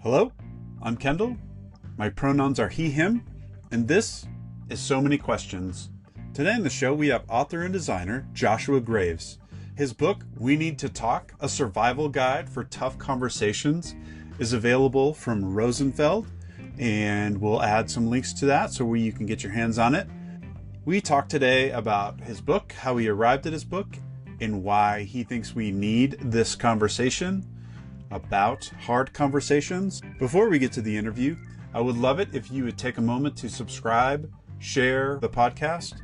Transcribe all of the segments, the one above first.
Hello, I'm Kendall. My pronouns are he, him, and this is So Many Questions. Today on the show, we have author and designer Joshua Graves. His book, We Need to Talk, a survival guide for tough conversations, is available from Rosenfeld, and we'll add some links to that so you can get your hands on it. We talk today about his book, how he arrived at his book, and why he thinks we need this conversation about hard conversations. Before we get to the interview, I would love it if you would take a moment to subscribe, share the podcast.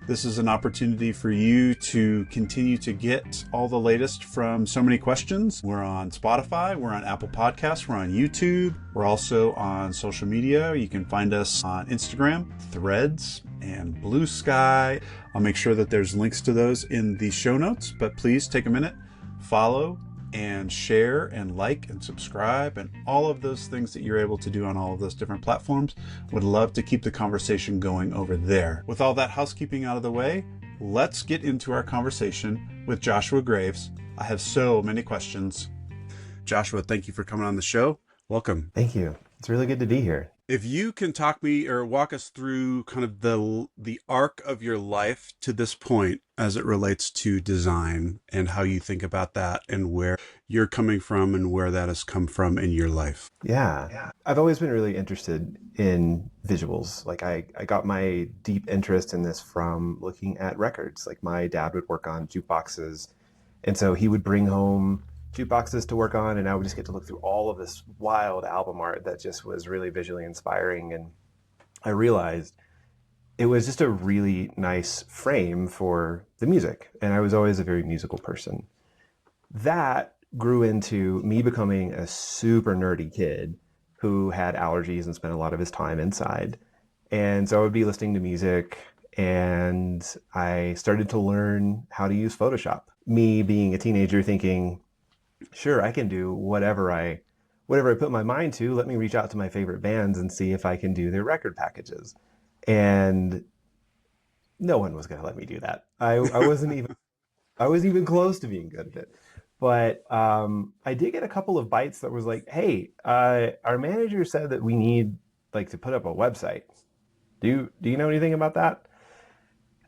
This is an opportunity for you to continue to get all the latest from So Many Questions. We're on Spotify, we're on Apple Podcasts, we're on YouTube, we're also on social media. You can find us on Instagram, Threads, and Blue Sky. I'll make sure that there's links to those in the show notes, but please take a minute, follow, and share and like and subscribe and all of those things that you're able to do on all of those different platforms. Would love to keep the conversation going over there. With all that housekeeping out of the way, let's get into our conversation with Joshua Graves. I have so many questions. Joshua, thank you for coming on the show. Welcome. Thank you. It's really good to be here. If you can talk me or walk us through kind of the arc of your life to this point as it relates to design and how you think about that and where you're coming from and where that has come from in your life. Yeah. I've always been really interested in visuals. Like I got my deep interest in this from looking at records. Like my dad would work on jukeboxes, and so he would bring home jukeboxes to work on, and I would just get to look through all of this wild album art that just was really visually inspiring. And I realized it was just a really nice frame for the music. And I was always a very musical person. That grew into me becoming a super nerdy kid who had allergies and spent a lot of his time inside. And so I would be listening to music, and I started to learn how to use Photoshop. Me being a teenager thinking, sure, I can do whatever I put my mind to. Let me reach out to my favorite bands and see if I can do their record packages. And no one was going to let me do that. I wasn't even close to being good at it. But I did get a couple of bites that was like, hey, our manager said that we need like to put up a website. Do you know anything about that?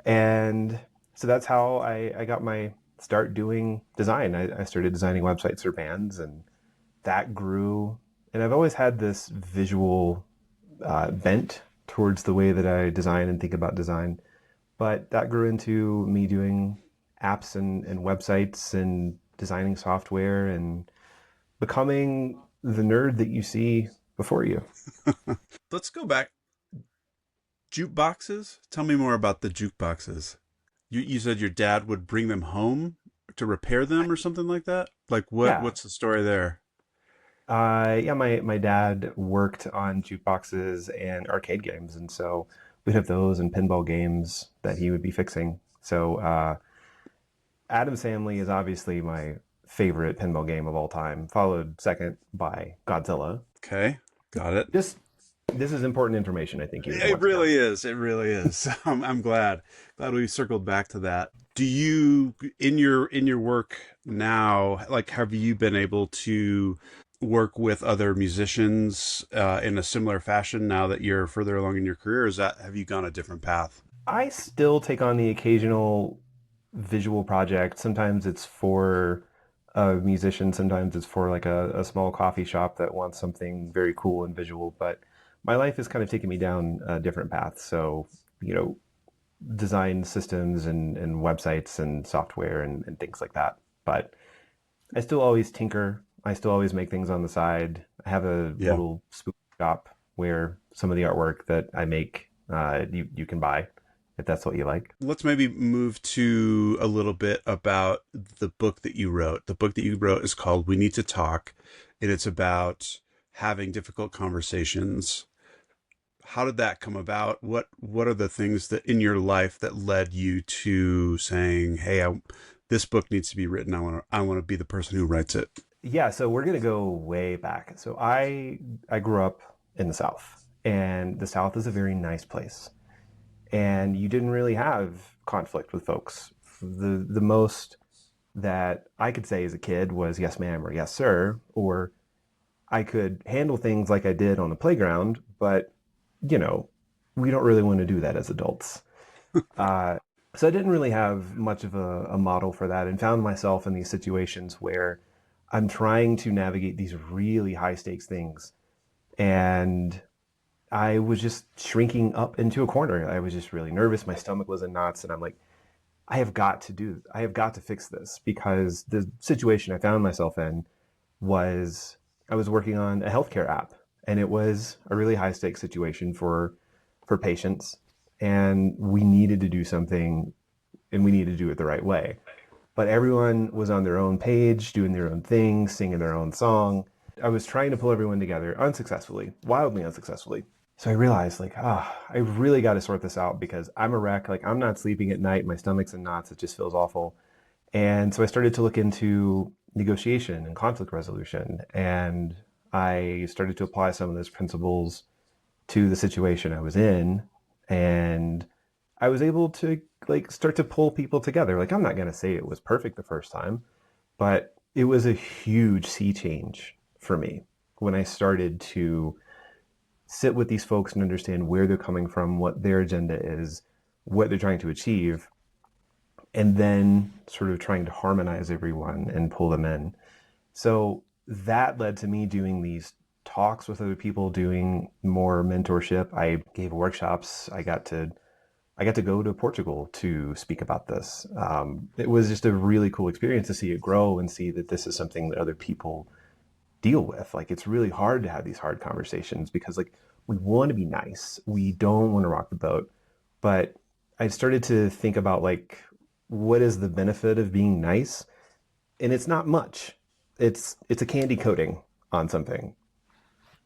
And so that's how I got my start doing design. I started designing websites for bands, and that grew. And I've always had this visual bent towards the way that I design and think about design. But that grew into me doing apps and websites and designing software and becoming the nerd that you see before you. Let's go back. Jukeboxes? Tell me more about the jukeboxes. You said your dad would bring them home to repair them or something like that? Like what's the story there? My dad worked on jukeboxes and arcade games, and so we'd have those and pinball games that he would be fixing. So Addams Family is obviously my favorite pinball game of all time, followed second by Godzilla. Okay, got it. This is important information, I think. It really is. It really is. I'm glad we circled back to that. Do you, in your work now, like, have you been able to work with other musicians in a similar fashion now that you're further along in your career? Have you gone a different path? I still take on the occasional visual project. Sometimes it's for a musician. Sometimes it's for like a small coffee shop that wants something very cool and visual. But my life has kind of taken me down a different path. So, design systems and websites and software and things like that. But I still always tinker. I still always make things on the side. I have a little spoon shop where some of the artwork that I make, you can buy if that's what you like. Let's maybe move to a little bit about the book that you wrote. The book that you wrote is called We Need to Talk, and it's about having difficult conversations. How did that come about? What are the things that in your life that led you to saying, "Hey, this book needs to be written. I want to be the person who writes it"? Yeah, so we're gonna go way back. So I grew up in the South, and the South is a very nice place, and you didn't really have conflict with folks. The most that I could say as a kid was yes ma'am or yes sir, or I could handle things like I did on the playground, but you know, we don't really want to do that as adults. Uh, so I didn't really have much of a model for that, and found myself in these situations where I'm trying to navigate these really high stakes things, and I was just shrinking up into a corner. I was just really nervous. My stomach was in knots, and I'm like, I have got to fix this, because the situation I found myself in was I was working on a healthcare app, and it was a really high stakes situation for patients, and we needed to do something, and we needed to do it the right way. But everyone was on their own page, doing their own thing, singing their own song. I was trying to pull everyone together unsuccessfully, wildly unsuccessfully. So I realized, like, I really got to sort this out, because I'm a wreck. Like, I'm not sleeping at night. My stomach's in knots. It just feels awful. And so I started to look into negotiation and conflict resolution. And I started to apply some of those principles to the situation I was in. And I was able to like start to pull people together. Like, I'm not going to say it was perfect the first time, but it was a huge sea change for me when I started to sit with these folks and understand where they're coming from, what their agenda is, what they're trying to achieve, and then sort of trying to harmonize everyone and pull them in. So that led to me doing these talks with other people, doing more mentorship. I gave workshops. I got to go to Portugal to speak about this. It was just a really cool experience to see it grow and see that this is something that other people deal with. Like, it's really hard to have these hard conversations, because like we want to be nice, we don't want to rock the boat, but I started to think about like, what is the benefit of being nice? And it's not much. It's a candy coating on something.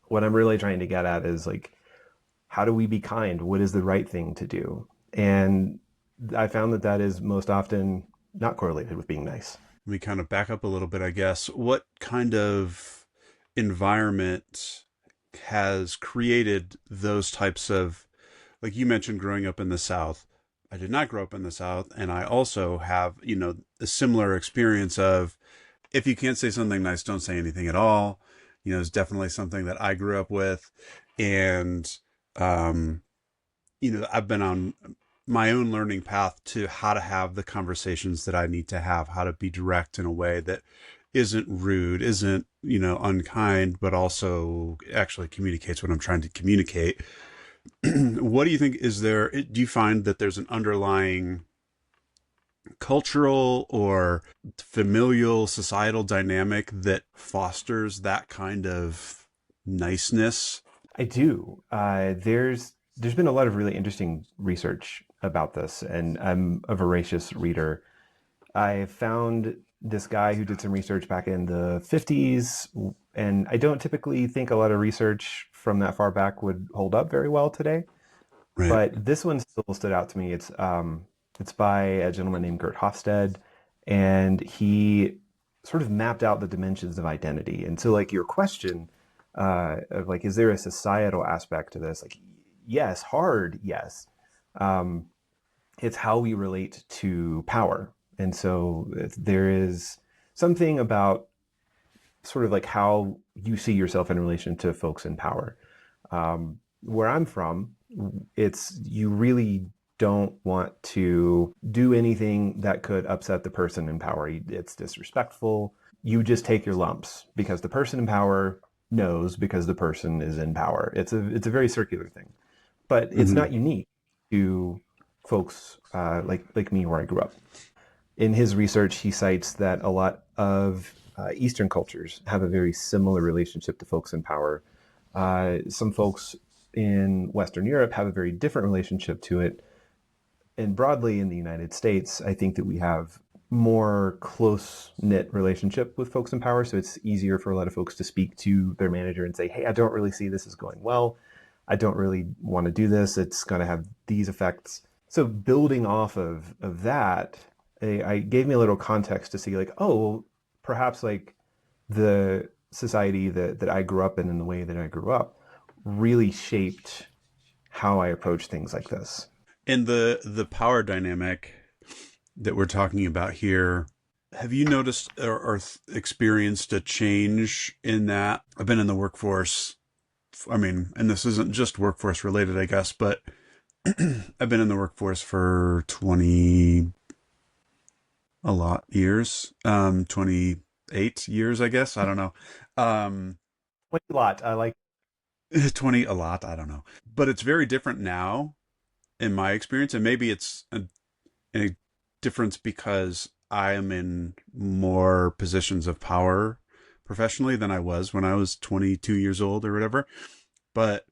What I'm really trying to get at is like, how do we be kind? What is the right thing to do? And I found that that is most often not correlated with being nice. We kind of back up a little bit, I guess. What kind of environment has created those types of, like you mentioned, growing up in the South? I did not grow up in the South, and I also have, a similar experience of, if you can't say something nice, don't say anything at all. It's definitely something that I grew up with. And, um, I've been on my own learning path to how to have the conversations that I need to have, how to be direct in a way that isn't rude, isn't, unkind, but also actually communicates what I'm trying to communicate. What do you think? Do you find that there's an underlying cultural or familial societal dynamic that fosters that kind of niceness? I do. There's been a lot of really interesting research about this, and I'm a voracious reader. I found this guy who did some research back in the 50s, and I don't typically think a lot of research from that far back would hold up very well today. Right. But this one still stood out to me. It's by a gentleman named Gert Hofstede, and he sort of mapped out the dimensions of identity. And so, like, your question of like, is there a societal aspect to this? Like, yes, hard, yes. Um, it's how we relate to power. And so there is something about sort of like how you see yourself in relation to folks in power. Where I'm from, it's you really don't want to do anything that could upset the person in power. It's disrespectful. You just take your lumps, because the person in power knows, because the person is in power. It's a very circular thing, but it's Mm-hmm. not unique to folks like me where I grew up. In his research, he cites that a lot of Eastern cultures have a very similar relationship to folks in power. Some folks in Western Europe have a very different relationship to it. And broadly in the United States, I think that we have more close knit relationship with folks in power. So it's easier for a lot of folks to speak to their manager and say, hey, I don't really see this as going well. I don't really want to do this. It's going to have these effects. So building off of that, I gave me a little context to see like, oh, well, perhaps like the society that I grew up in and the way that I grew up really shaped how I approach things like this. And the power dynamic that we're talking about here, Have you noticed or experienced a change in that? I've been in the workforce. I mean, and this isn't just workforce related, I guess, but I've been in the workforce for 20 a lot years. 28 years, I guess. I don't know. Um, What a lot. I like. 20 a lot, I don't know. But it's very different now in my experience, and maybe it's a difference because I am in more positions of power professionally than I was when I was 22 years old or whatever. But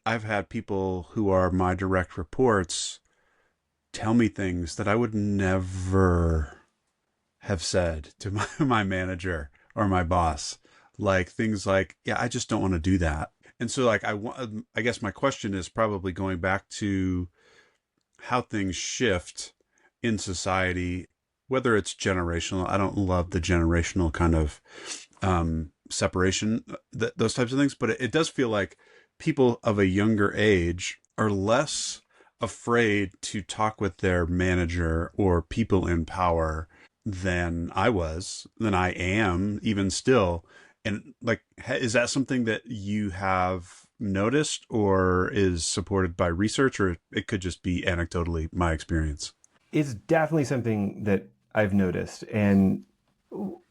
I've had people who are my direct reports tell me things that I would never have said to my manager or my boss. Like things like, yeah, I just don't want to do that. And so like I guess my question is probably going back to how things shift in society, whether it's generational. I don't love the generational kind of separation, those types of things, but it does feel like people of a younger age are less afraid to talk with their manager or people in power than I am, even still. And like, is that something that you have noticed or is supported by research, or it could just be anecdotally my experience? It's definitely something that I've noticed, and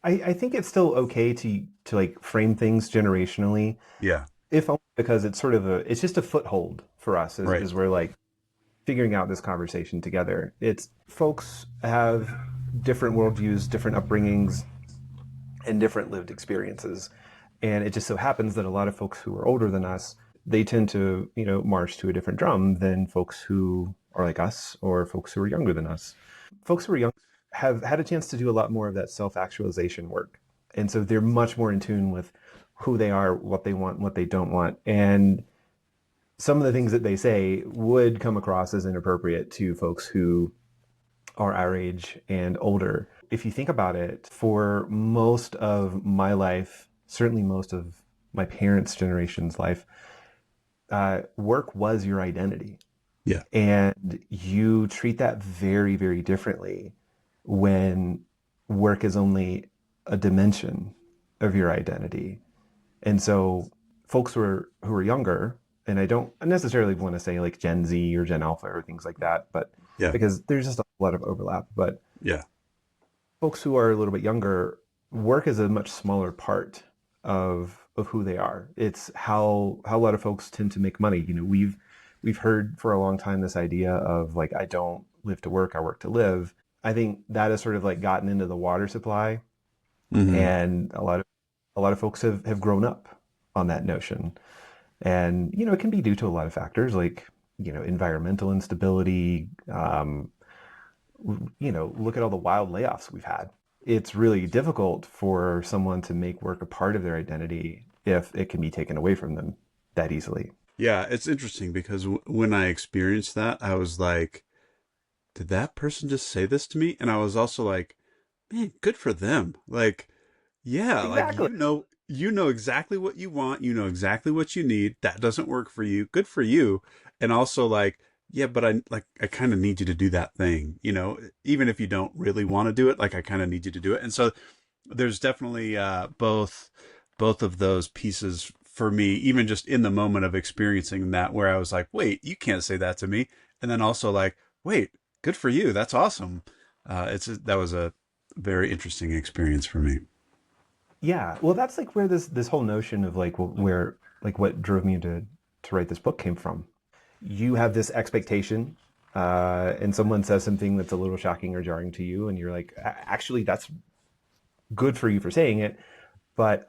I think it's still okay to like frame things generationally, Yeah, if only because it's sort of it's just a foothold for us right. as we're like figuring out this conversation together. It's folks have different worldviews, different upbringings, and different lived experiences. And it just so happens that a lot of folks who are older than us, they tend to, march to a different drum than folks who are like us or folks who are younger than us. Folks who are young have had a chance to do a lot more of that self-actualization work. And so they're much more in tune with who they are, what they want, what they don't want. And some of the things that they say would come across as inappropriate to folks who are our age and older. If you think about it, for most of my life, certainly most of my parents' generation's life, work was your identity. Yeah. And you treat that very, very differently when work is only a dimension of your identity. And so folks who are younger, and I don't necessarily want to say like Gen Z or Gen Alpha or things like that, but Yeah. because there's just a lot of overlap. But Yeah. folks who are a little bit younger, work is a much smaller part of who they are. It's how a lot of folks tend to make money. We've heard for a long time this idea of like I don't live to work, I work to live. I think that has sort of like gotten into the water supply, Hmm. and a lot of folks have grown up on that notion. And it can be due to a lot of factors like environmental instability. Look at all the wild layoffs we've had. It's really difficult for someone to make work a part of their identity if it can be taken away from them that easily. Yeah, it's interesting because when I experienced that, I was like, did that person just say this to me? And I was also like, man, good for them. Like, yeah, like Exactly. you know exactly what you want, you know exactly what you need. That doesn't work for you. Good for you. And also like, yeah, but I kind of need you to do that thing, even if you don't really want to do it, like I kind of need you to do it. And so there's definitely both of those pieces for me, even just in the moment of experiencing that, where I was like, wait, you can't say that to me. And then also like, wait, good for you. That's awesome. That was a very interesting experience for me. Yeah. Well, that's like where this whole notion of like where like what drove me to write this book came from. You have this expectation, and someone says something that's a little shocking or jarring to you, and you're like, Actually, that's good for you for saying it, but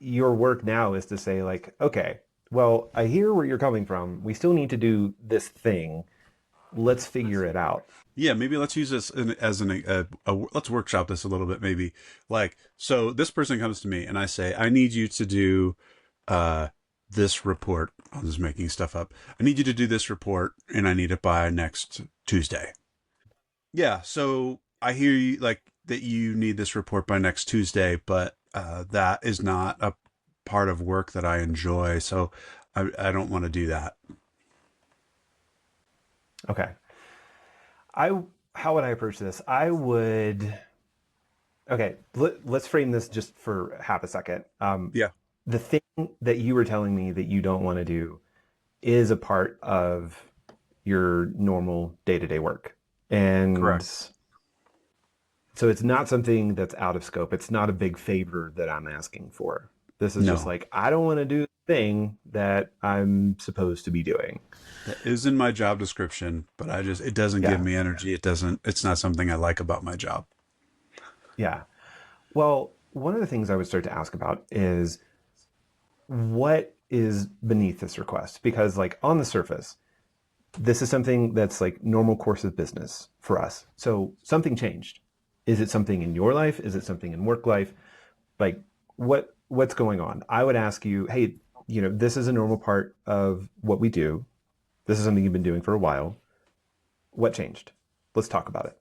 your work now is to say like, okay, well, I hear where you're coming from. We still need to do this thing. Let's figure it out. Yeah, maybe let's use this as let's workshop this a little bit. Maybe like, so this person comes to me and I say, I need you to do uh, this report. I'm just making stuff up. I need you to do this report and I need it by next Tuesday. Yeah, so I hear you like that you need this report by next Tuesday, but that is not a part of work that I enjoy. So I don't want to do that. Okay. I How would I approach this? I would. Okay, let's frame this just for half a second. Yeah, The thing that you were telling me that you don't want to do is a part of your normal day-to-day work. And correct. so it's not something that's out of scope. It's not a big favor that I'm asking for. This is just No, like, I don't want to do the thing that I'm supposed to be doing. that is in my job description, but it doesn't give Yeah. me energy. It's not something I like about my job. Yeah. Well, one of the things I would start to ask about is what is beneath this request? Because, like, on the surface, this is something that's like normal course of business for us. So something changed. Is it something in your life? Is it something in work life? Like, what's going on? I would ask you, hey, this is a normal part of what we do. This is something you've been doing for a while. What changed? Let's talk about it.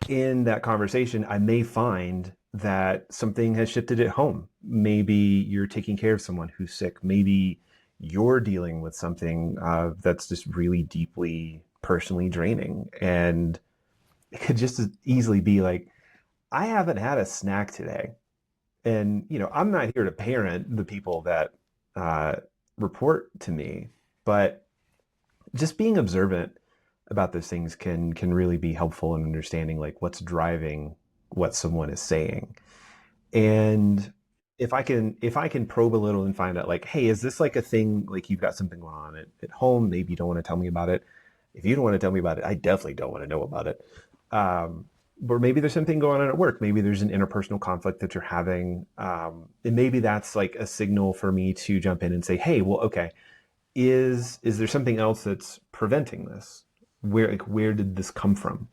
In that conversation, I may find that something has shifted at home. Maybe you're taking care of someone who's sick. Maybe you're dealing with something that's just really deeply personally draining. And it could just as easily be like, I haven't had a snack today. And, I'm not here to parent the people that uh, report to me, but just being observant about those things can really be helpful in understanding like what's driving what someone is saying. And if I can probe a little and find out like, hey, is this like a thing, like you've got something going on at home, maybe you don't want to tell me about it. If you don't want to tell me about it, I definitely don't want to know about it. um, or maybe there's something going on at work. Maybe there's an interpersonal conflict that you're having, and maybe that's like a signal for me to jump in and say, hey, well, okay, is there something else that's preventing this? Where did this come from?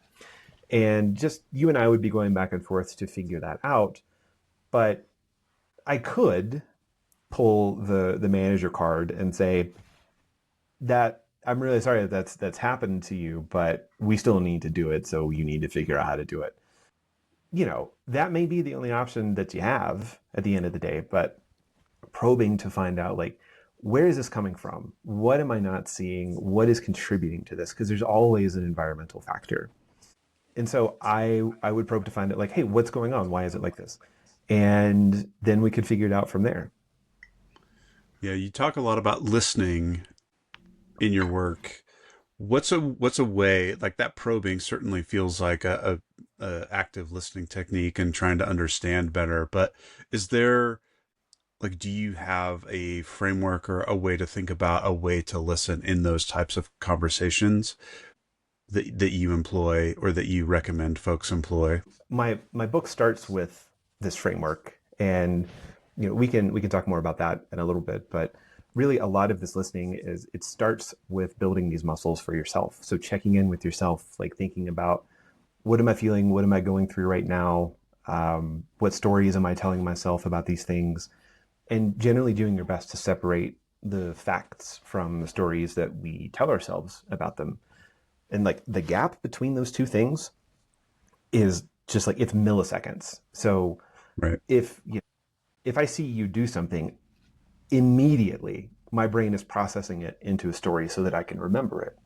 And just you and I would be going back and forth to figure that out. But I could pull the manager card and say that I'm really sorry that that's happened to you, but we still need to do it, so you need to figure out how to do it. That may be the only option that you have at the end of the day, but probing to find out like, where is this coming from? What am I not seeing? What is contributing to this? Because there's always an environmental factor. And so I would probe to find out like, hey, what's going on? Why is it like this? And then we could figure it out from there. Yeah, you talk a lot about listening in your work. What's a way like that probing certainly feels like a active listening technique and trying to understand better, but is there like do you have a framework or a way to think about a way to listen in those types of conversations that you employ or that you recommend folks employ? My book starts with this framework, and we can talk more about that in a little bit. But really, a lot of this listening is it starts with building these muscles for yourself. So checking in with yourself, like thinking about what am I feeling, what am I going through right now, what stories am I telling myself about these things, and generally doing your best to separate the facts from the stories that we tell ourselves about them. And like the gap between those two things is just like it's milliseconds. So Right. if I see you do something, immediately my brain is processing it into a story so that I can remember it.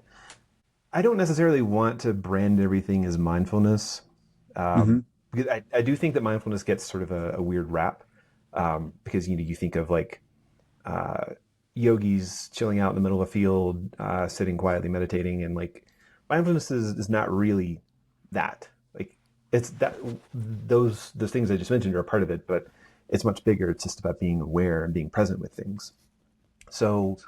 I don't necessarily want to brand everything as mindfulness, Mm-hmm. because I do think that mindfulness gets sort of a weird rap, because you think of like uh, yogis chilling out in the middle of a field, sitting quietly meditating, and like mindfulness is not really that. Like it's that those things I just mentioned are a part of it, but it's much bigger. It's just about being aware and being present with things. So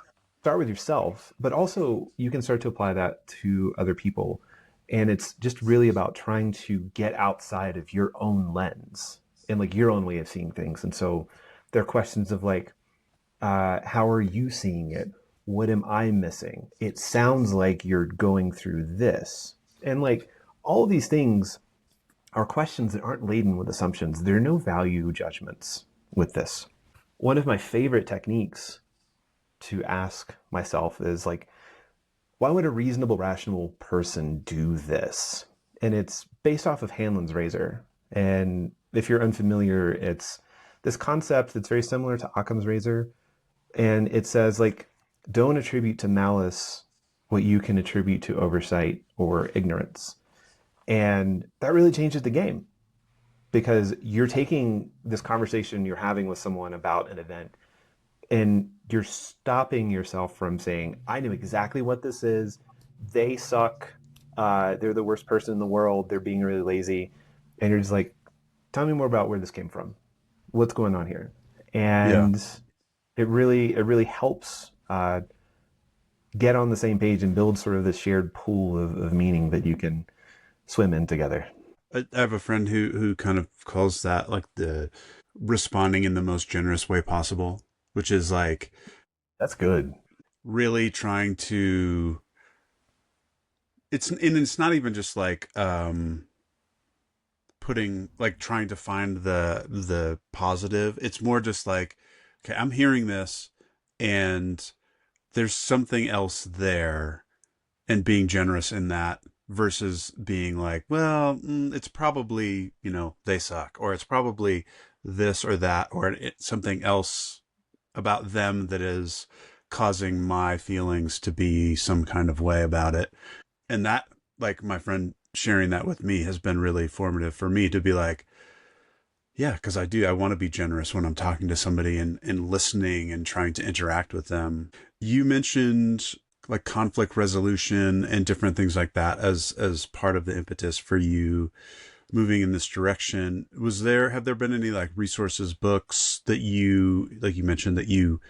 start with yourself, but also you can start to apply that to other people. And it's just really about trying to get outside of your own lens and like your own way of seeing things. And so there are questions of like, how are you seeing it? What am I missing? It sounds like you're going through this. And like all of these things are questions that aren't laden with assumptions. There are no value judgments with this. One of my favorite techniques to ask myself is like, why would a reasonable, rational person do this? And it's based off of Hanlon's razor. And if you're unfamiliar, it's this concept that's very similar to Occam's razor. And it says like, don't attribute to malice what you can attribute to oversight or ignorance. And that really changes the game because you're taking this conversation you're having with someone about an event and you're stopping yourself from saying, I know exactly what this is. They suck. They're the worst person in the world. They're being really lazy. And you're just like, tell me more about where this came from. What's going on here? Yeah. And it really helps get on the same page and build sort of this shared pool of meaning that you can swim in together. I have a friend who kind of calls that like the responding in the most generous way possible, which is like That's good. really trying to it's not even just like putting like trying to find the positive. It's more just like, okay, I'm hearing this and there's something else there, and being generous in that versus being like, well, it's probably, they suck, or it's probably this or that, or something else about them that is causing my feelings to be some kind of way about it. And that, like my friend sharing that with me, has been really formative for me to be like, yeah, because I want to be generous when I'm talking to somebody and listening and trying to interact with them. You mentioned like conflict resolution and different things like that as part of the impetus for you moving in this direction. Have there been any like resources, books that like you mentioned, that you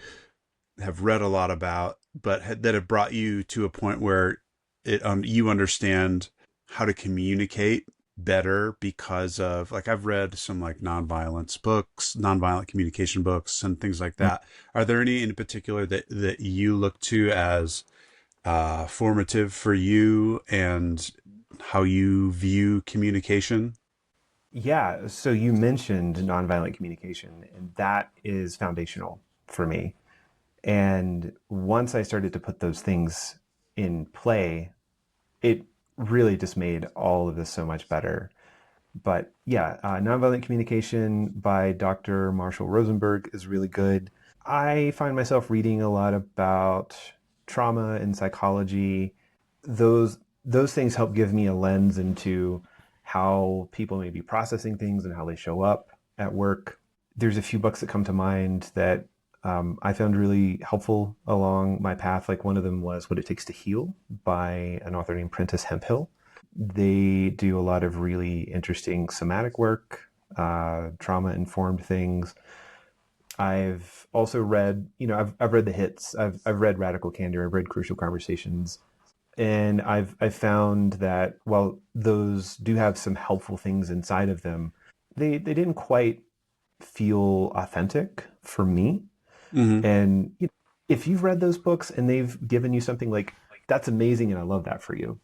have read a lot about, but that have brought you to a point where you understand how to communicate better because of, like, I've read some like nonviolent communication books and things like that. Are there any in particular that you look to as formative for you and how you view communication? Yeah, so you mentioned nonviolent communication, and that is foundational for me. And once I started to put those things in play, it really just made all of this so much better. But yeah, nonviolent communication by Dr. Marshall Rosenberg is really good. I find myself reading a lot about trauma and psychology. Those things help give me a lens into how people may be processing things and how they show up at work. There's a few books that come to mind that I found really helpful along my path. Like one of them was What It Takes to Heal by an author named Prentice Hemphill. They do a lot of really interesting somatic work, trauma informed things. I've also read, I've read the hits. I've read Radical Candor. I've read Crucial Conversations, and I've found that while those do have some helpful things inside of them, they didn't quite feel authentic for me. Mm-hmm. And if you've read those books and they've given you something like that's amazing, and I love that for you.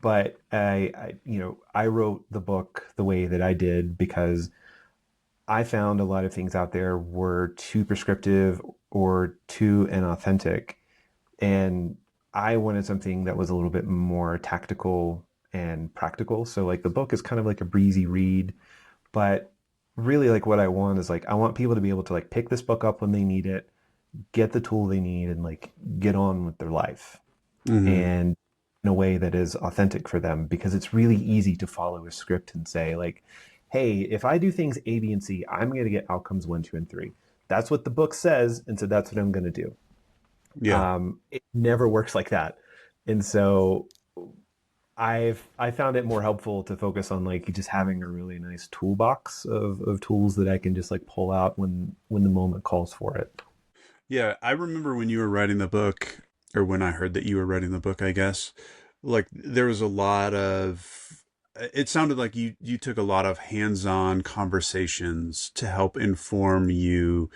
But I wrote the book the way that I did because I found a lot of things out there were too prescriptive or too inauthentic. And I wanted something that was a little bit more tactical and practical. So like the book is kind of like a breezy read, but really like what I want is like I want people to be able to like pick this book up when they need it, get the tool they need and like get on with their life. Mm-hmm. And in a way that is authentic for them because it's really easy to follow a script and say like, hey, if I do things A, B, and C, I'm going to get outcomes 1, 2, and 3. That's what the book says, and so that's what I'm going to do. Yeah. It never works like that, and so I found it more helpful to focus on like just having a really nice toolbox of tools that I can just like pull out when the moment calls for it. Yeah, I remember when you were writing the book, or when I heard that you were writing the book, I guess, like there was a lot of, it sounded like you took a lot of hands-on conversations to help inform you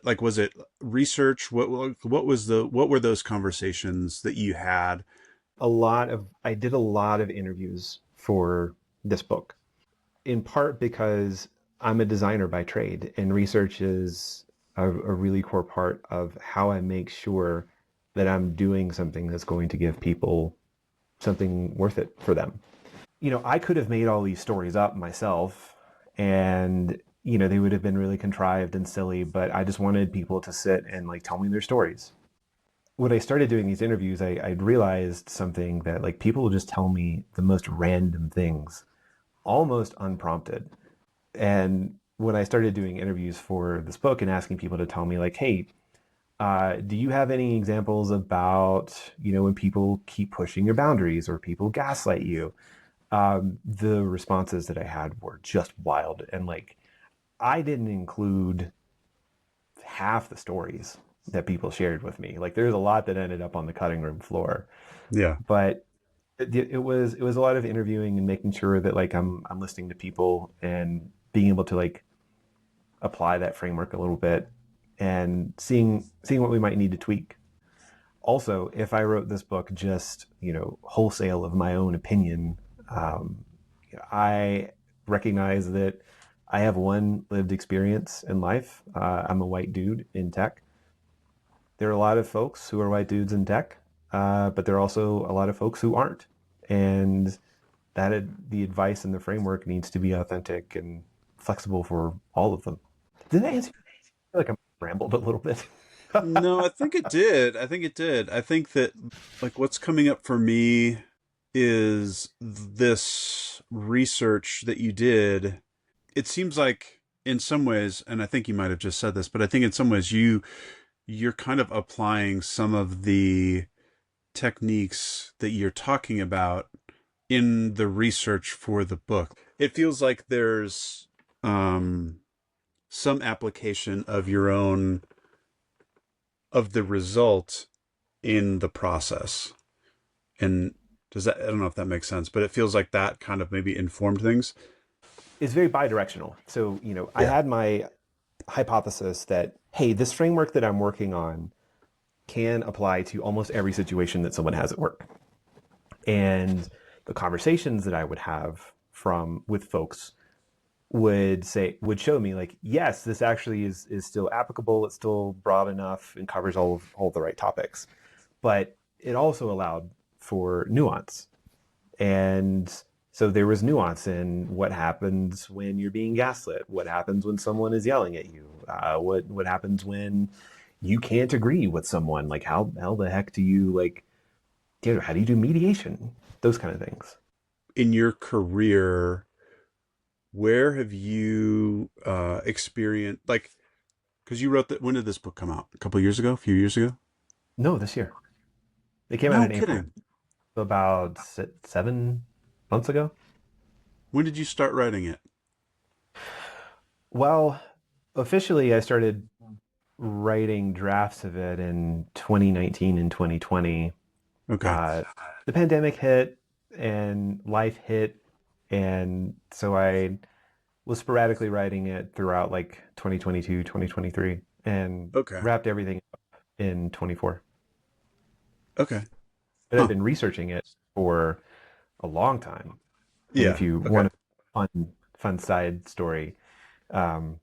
like, was it research? What were those conversations that you had? I did a lot of interviews for this book, in part because I'm a designer by trade, and research is a really core part of how I make sure that I'm doing something that's going to give people something worth it for them. I could have made all these stories up myself, and they would have been really contrived and silly, but I just wanted people to sit and like tell me their stories. When I started doing these interviews, I realized something that like people will just tell me the most random things, almost unprompted. And when I started doing interviews for this book and asking people to tell me, like, hey, do you have any examples about, when people keep pushing your boundaries or people gaslight you? The responses that I had were just wild. And like, I didn't include half the stories that people shared with me. Like, there's a lot that ended up on the cutting room floor, Yeah. but it was a lot of interviewing and making sure that like I'm listening to people and being able to like apply that framework a little bit and seeing what we might need to tweak. Also, if I wrote this book just wholesale of my own opinion, um, I recognize that I have one lived experience in life. I'm a white dude in tech. There are a lot of folks who are white dudes in tech, but there are also a lot of folks who aren't, and the advice and the framework needs to be authentic and flexible for all of them. Did I answer? I feel like I rambled a little bit. No, I think it did. I think it did. I think that like what's coming up for me is this research that you did. It seems like in some ways, and I think you might have just said this, but I think in some ways you're kind of applying some of the techniques that you're talking about in the research for the book. It feels like there's um some application of your own of the result in the process. And does that, I don't know if that makes sense, but it feels like that kind of maybe informed things. It's very bidirectional. So, I Yeah. had my hypothesis that, hey, this framework that I'm working on can apply to almost every situation that someone has at work. And the conversations that I would have from with folks would show me like, yes, this actually is still applicable. It's still broad enough and covers all the right topics. But it also allowed for nuance. And so there was nuance in what happens when you're being gaslit, what happens when someone is yelling at you, what happens when you can't agree with someone, like how the heck do you like how do you do mediation, those kind of things. In your career, where have you experienced, like, because you wrote that, when did this book come out? A couple years ago? A few years ago? No, this year it came out No in April, kidding. so about 7 months ago. When did you start writing it? Well, officially I started writing drafts of it in 2019 and 2020. Okay. uh, the pandemic hit and life hit, and so I was sporadically writing it throughout like 2022, 2023, and Okay. wrapped everything up in 24. Okay. But I've Huh. been researching it for a long time. And if Yeah. you Okay. want a fun side story, um,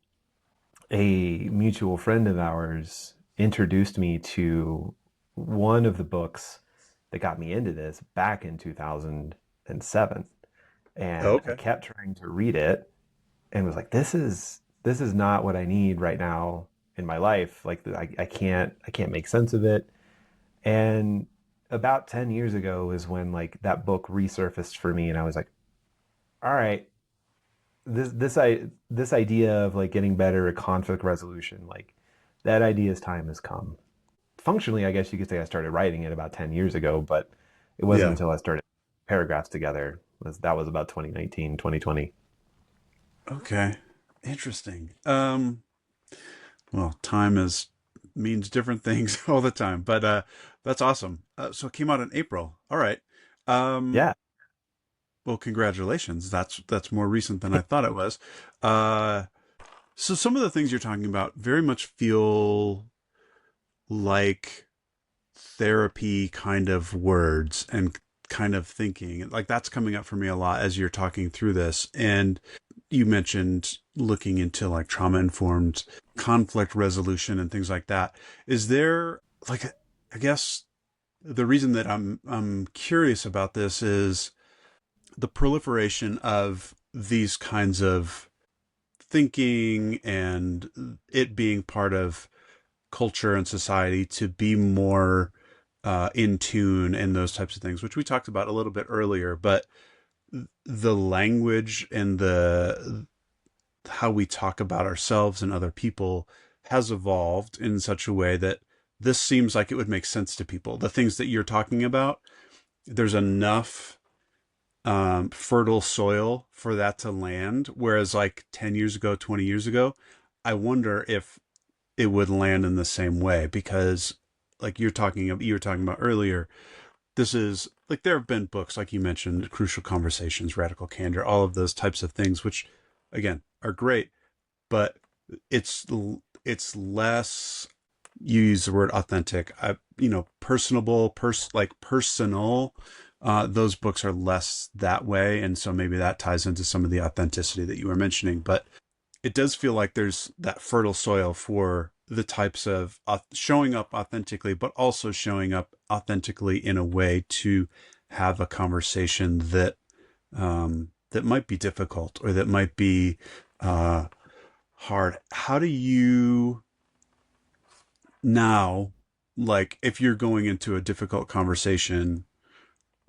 a mutual friend of ours introduced me to one of the books that got me into this back in 2007, Oh, and I okay. kept trying to read it and was like, this is not what I need right now in my life. Like I can't make sense of it. And about 10 years ago is when like that book resurfaced for me, and I was like, all right, this idea of like getting better at conflict resolution, like that idea's time has come. Functionally, I guess you could say I started writing it about 10 years ago, but it wasn't Yeah. until I started paragraphs together. That was about 2019, 2020. Okay. Interesting. Well, time is means different things all the time, but that's awesome. So it came out in April. All right. Um, Yeah. well, congratulations. That's more recent than I thought it was. Uh, so some of the things you're talking about very much feel like therapy kind of words and kind of thinking. Like that's coming up for me a lot as you're talking through this. And you mentioned looking into like trauma informed conflict resolution and things like that. Is there like, I guess the reason that I'm curious about this is the proliferation of these kinds of thinking and it being part of culture and society to be more in tune and those types of things, which we talked about a little bit earlier. But the language and how we talk about ourselves and other people has evolved in such a way that this seems like it would make sense to people. The things that you're talking about, there's enough fertile soil for that to land. Whereas like 10 years ago, 20 years ago, I wonder if it would land in the same way because like you were talking about earlier, this is like there have been books like you mentioned, Crucial Conversations, Radical Candor, all of those types of things, which again are great, but it's it's less. You use the word authentic. Personable, personal. Those books are less that way, and so maybe that ties into some of the authenticity that you were mentioning. But it does feel like there's that fertile soil for the types of showing up authentically, but also showing up authentically in a way to have a conversation that that might be difficult or that might be hard. How do you now, like, if you're going into a difficult conversation,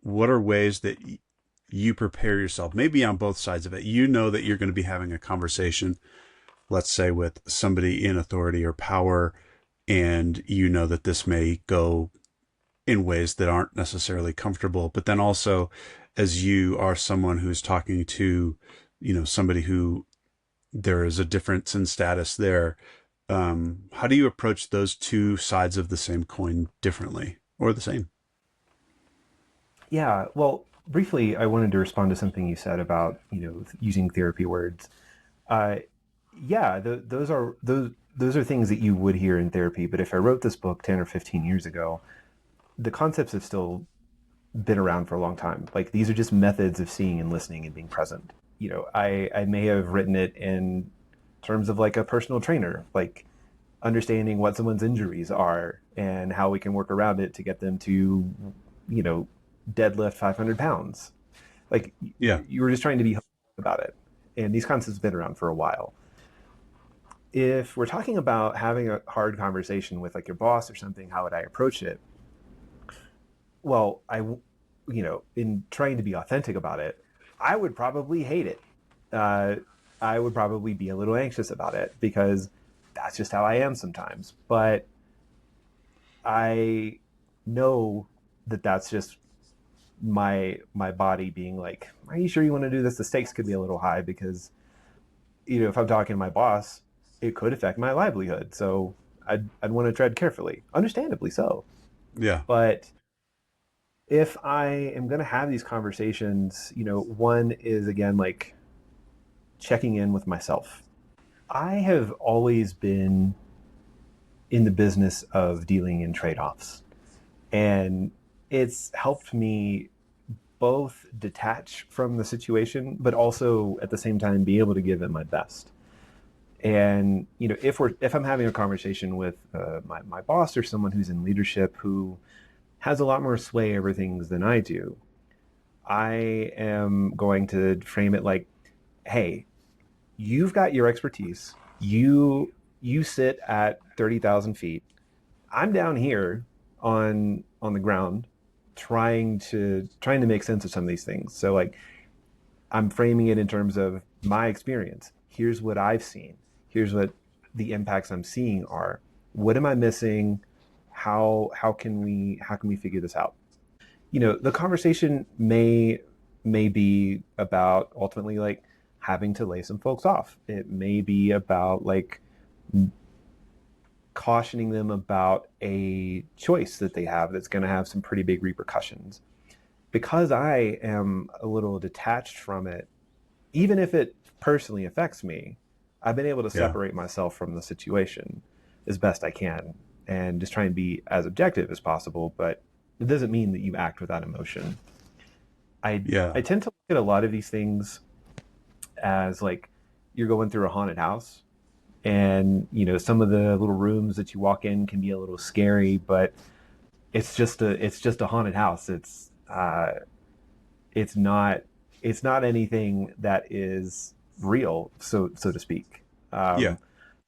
what are ways that you prepare yourself? Maybe on both sides of it. You know that you're going to be having a conversation, let's say, with somebody in authority or power, and you know that this may go in ways that aren't necessarily comfortable. But then also, as you are someone who's talking to, somebody who there is a difference in status there, how do you approach those two sides of the same coin differently or the same? Yeah, well, briefly, I wanted to respond to something you said about using therapy words. Uh, yeah, those are things that you would hear in therapy. But if I wrote this book 10 or 15 years ago, the concepts have still been around for a long time. Like these are just methods of seeing and listening and being present. I may have written it in terms of like a personal trainer, like understanding what someone's injuries are and how we can work around it to get them to, you know, deadlift 500 pounds. Like Yeah. you were just trying to be about it. And these concepts have been around for a while. If we're talking about having a hard conversation with like your boss or something, how would I approach it? Well, in trying to be authentic about it, I would probably hate it. Uh, I would probably be a little anxious about it because that's just how I am sometimes. But I know that that's just my body being like, "Are you sure you want to do this?" The stakes could be a little high because if I'm talking to my boss, it could affect my livelihood. So I'd want to tread carefully, understandably so. Yeah. But if I am going to have these conversations, one is again like checking in with myself. I have always been in the business of dealing in trade offs, and it's helped me both detach from the situation, but also at the same time be able to give it my best. And if I'm having a conversation with my boss or someone who's in leadership who has a lot more sway over things than I do, I am going to frame it like, hey, you've got your expertise. You sit at 30,000 feet. I'm down here on the ground trying to make sense of some of these things. So like I'm framing it in terms of my experience. Here's what I've seen. Here's what the impacts I'm seeing are. What am I missing? How can we figure this out? The conversation may be about ultimately like having to lay some folks off. It may be about like cautioning them about a choice that they have that's going to have some pretty big repercussions. Because I am a little detached from it, even if it personally affects me, I've been able to Yeah. separate myself from the situation as best I can and just try and be as objective as possible. But it doesn't mean that you act without emotion. I Yeah. I tend to look at a lot of these things as like you're going through a haunted house, and some of the little rooms that you walk in can be a little scary, but it's just a haunted house. It's not anything that is real, so to speak. Yeah.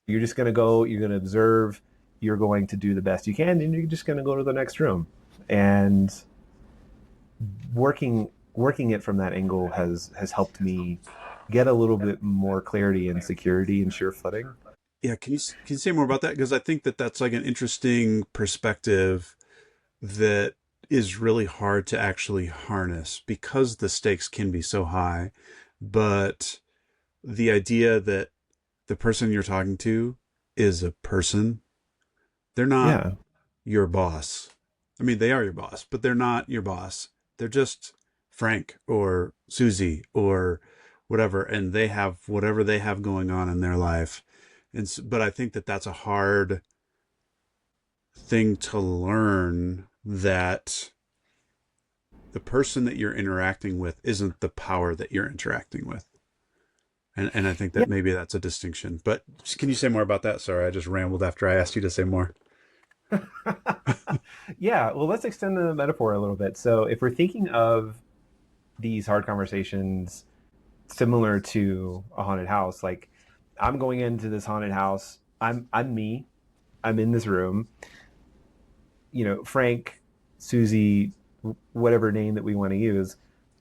You're just going to go, you're going to observe, you're going to do the best you can, and you're just going to go to the next room. And working it from that angle has helped me get a little bit more clarity and security and sure footing. Yeah, can you say more about that? Because I think that that's like an interesting perspective that is really hard to actually harness because the stakes can be so high. But the idea that the person you're talking to is a person, they're not Yeah. your boss. I mean, they are your boss, but they're not your boss. They're just Frank or Susie or whatever, and they have whatever they have going on in their life. But I think that that's a hard thing to learn, that the person that you're interacting with isn't the power that you're interacting with. And I think Yeah. that maybe that's a distinction. But can you say more about that? Sorry, I just rambled after I asked you to say more. Yeah. Well, let's extend the metaphor a little bit. So if we're thinking of these hard conversations similar to a haunted house, like I'm going into this haunted house, I'm me, I'm in this room, Frank, Susie, whatever name that we want to use,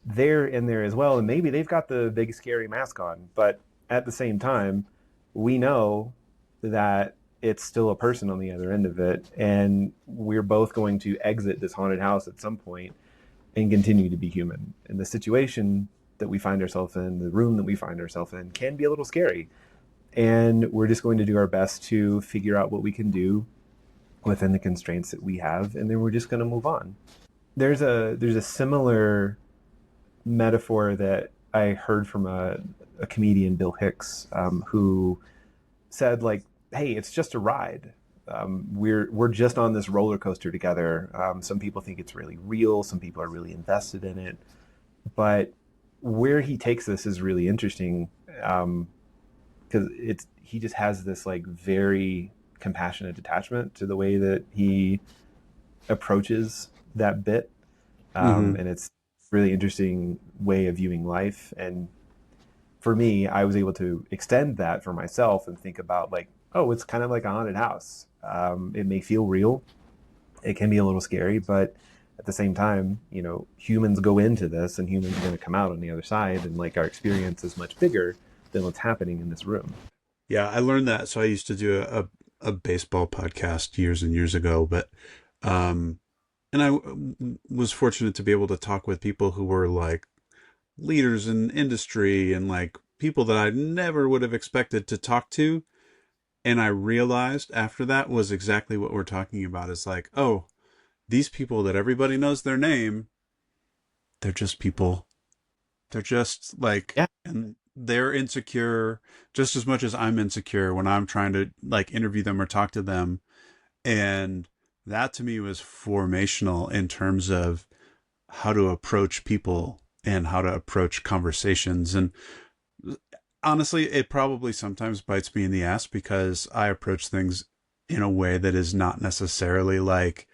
they're in there as well. And maybe they've got the big scary mask on, but at the same time, we know that it's still a person on the other end of it. And we're both going to exit this haunted house at some point and continue to be human. And the situation that we find ourselves in, the room that we find ourselves in, can be a little scary. And we're just going to do our best to figure out what we can do within the constraints that we have, and then we're just going to move on. There's a similar metaphor that I heard from a comedian, Bill Hicks, who said like, "Hey, it's just a ride. We're just on this roller coaster together. Some people think it's really real. Some people are really invested in it, but where he takes this is really interesting because it's he just has this like very compassionate attachment to the way that he approaches that bit, Mm-hmm. and it's really interesting way of viewing life. And for me, I was able to extend that for myself and think about like, oh, it's kind of like a haunted house. It may feel real, it can be a little scary, but at the same time, humans go into this and humans are going to come out on the other side, and like our experience is much bigger than what's happening in this room. Yeah, I learned that. So I used to do a baseball podcast years and years ago, but um, and was fortunate to be able to talk with people who were like leaders in industry and like people that I never would have expected to talk to. And I realized after that was exactly what we're talking about. Is like, oh, these people that everybody knows their name, they're just people. They're just like, Yeah. and they're insecure just as much as I'm insecure when I'm trying to like interview them or talk to them. And that to me was formational in terms of how to approach people and how to approach conversations. And honestly, it probably sometimes bites me in the ass because I approach things in a way that is not necessarily like,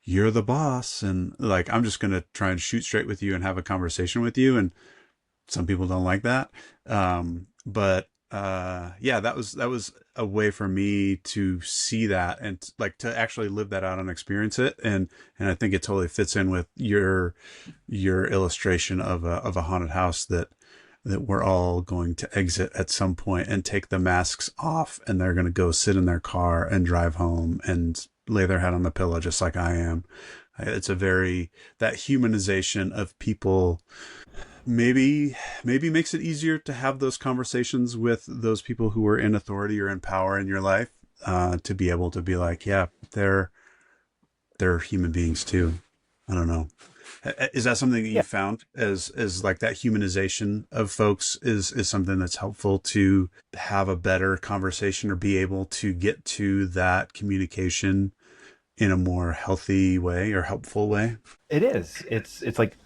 you're the boss and like I'm just going to try and shoot straight with you and have a conversation with you. And some people don't like that. But yeah, that was a way for me to see that and like to actually live that out and experience it. And I think it totally fits in with your illustration of a haunted house that we're all going to exit at some point and take the masks off, and they're going to go sit in their car and drive home and lay their head on the pillow just like I am. It's a very, that humanization of people maybe makes it easier to have those conversations with those people who are in authority or in power in your life, to be able to be like, yeah, they're human beings too. I don't know. Is that something that you Yeah. found as like that humanization of folks is something that's helpful to have a better conversation or be able to get to that communication in a more healthy way or helpful way? It is. It's like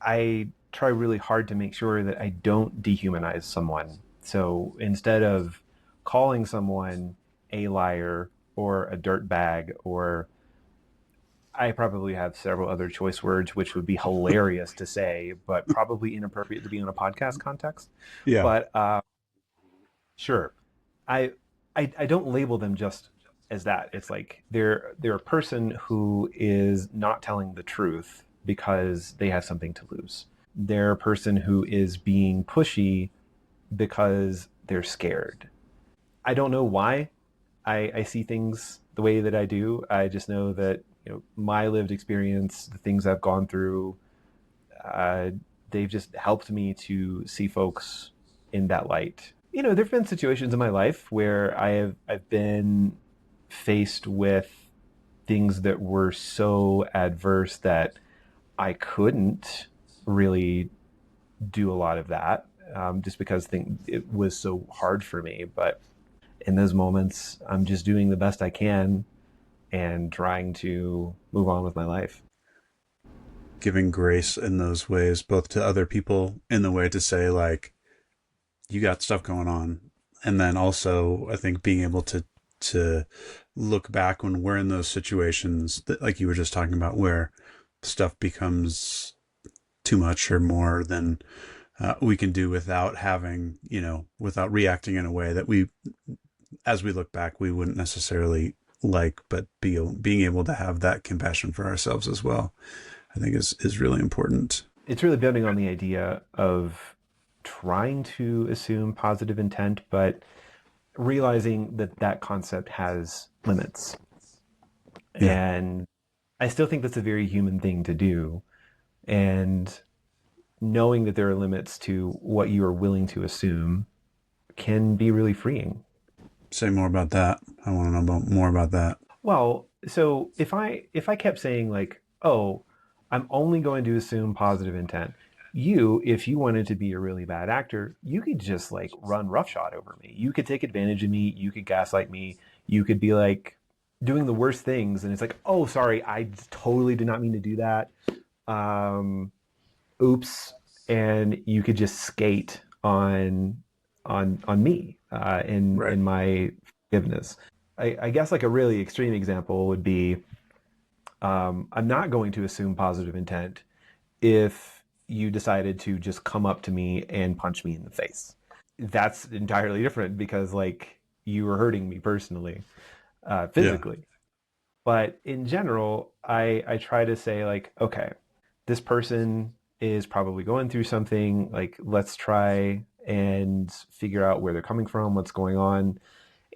I try really hard to make sure that I don't dehumanize someone. So instead of calling someone a liar or a dirtbag, or I probably have several other choice words which would be hilarious to say, but probably inappropriate to be in a podcast context. Yeah. But sure, I, I don't label them just as that. It's like they're a person who is not telling the truth because they have something to lose. they're a person who is being pushy because they're scared. I don't know why I see things the way that I do. I just know that, my lived experience, the things I've gone through, uh, they've just helped me to see folks in that light. There've been situations in my life where I've been faced with things that were so adverse that I couldn't really do a lot of that, just because it was so hard for me. But in those moments, I'm just doing the best I can and trying to move on with my life. Giving grace in those ways, both to other people in the way to say, like, you got stuff going on. And then also, I think being able to look back when we're in those situations that, like you were just talking about, where stuff becomes too much or more than we can do without having, without reacting in a way that we, as we look back, we wouldn't necessarily like, but being able to have that compassion for ourselves as well, I think is really important. It's really building on the idea of trying to assume positive intent, but realizing that that concept has limits. Yeah. And I still think that's a very human thing to do. And knowing that there are limits to what you are willing to assume can be really freeing. Say more about that. I want to know more about that. Well, so if I kept saying like, "Oh, I'm only going to assume positive intent," if you wanted to be a really bad actor, you could just like run roughshod over me. You could take advantage of me. You could gaslight me. You could be like doing the worst things, and it's like, "Oh, sorry, I totally did not mean to do that. Um, oops," and you could just skate on me Right. in my forgiveness. I guess like a really extreme example would be, I'm not going to assume positive intent if you decided to just come up to me and punch me in the face. That's entirely different because like you were hurting me personally, Yeah. physically. But in general, I try to say like, okay, this person is probably going through something. Like, let's try and figure out where they're coming from, what's going on,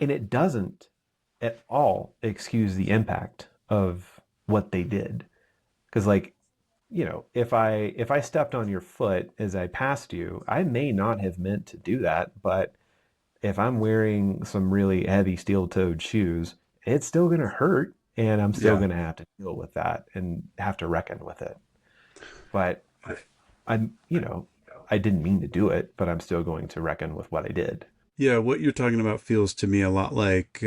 and it doesn't at all excuse the impact of what they did. Because like, if I stepped on your foot as I passed you, I may not have meant to do that, but if I'm wearing some really heavy steel-toed shoes, it's still going to hurt and I'm still Yeah. going to have to deal with that and have to reckon with it. But I'm, I didn't mean to do it, but I'm still going to reckon with what I did. Yeah. What you're talking about feels to me a lot like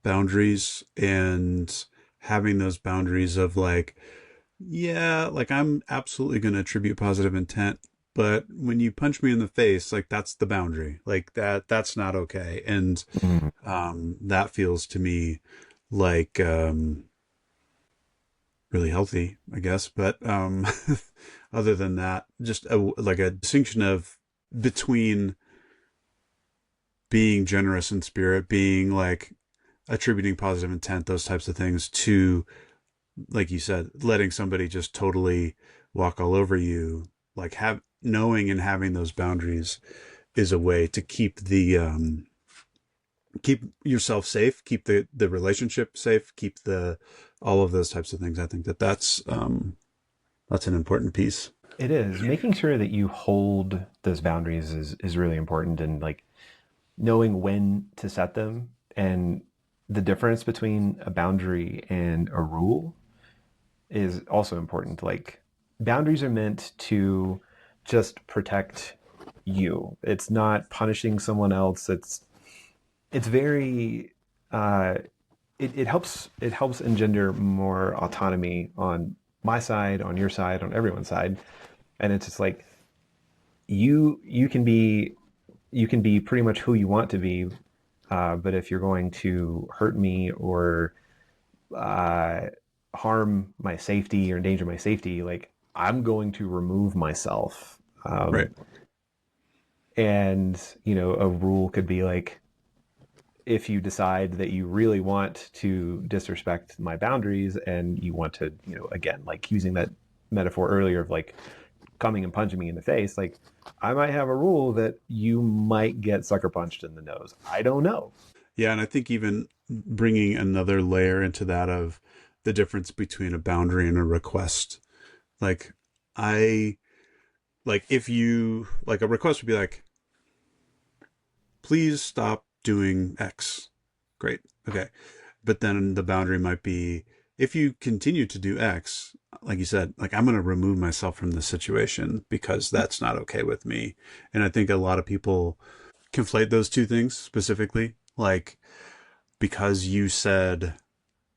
boundaries, and having those boundaries of like, yeah, like I'm absolutely going to attribute positive intent, but when you punch me in the face, like that's the boundary. Like that's not okay. And Mhm. that feels to me like really healthy, I guess. But other than that, just like a distinction of between being generous in spirit, being like attributing positive intent, those types of things, to, like you said, letting somebody just totally walk all over you. Like have knowing and having those boundaries is a way to keep yourself safe, keep the relationship safe, keep the all of those types of things. I think that's an important piece. It is making sure that you hold those boundaries is really important, and like knowing when to set them, and the difference between a boundary and a rule is also important. Like boundaries are meant to just protect you. It's not punishing someone else. It's very it helps engender more autonomy on my side, on your side, on everyone's side. And it's just like you can be pretty much who you want to be, but if you're going to hurt me or uh, harm my safety or endanger my safety, like I'm going to remove myself. Right. And a rule could be like, if you decide that you really want to disrespect my boundaries and you want to, again, like using that metaphor earlier of like coming and punching me in the face, like I might have a rule that you might get sucker punched in the nose. I don't know. Yeah, and I think even bringing another layer into that of the difference between a boundary and a request. Like I like if you like a request would be like, please stop doing X. Great. Okay. But then the boundary might be, if you continue to do X, like you said, like I'm going to remove myself from the situation because that's not okay with me. And I think a lot of people conflate those two things specifically. Like, because you said,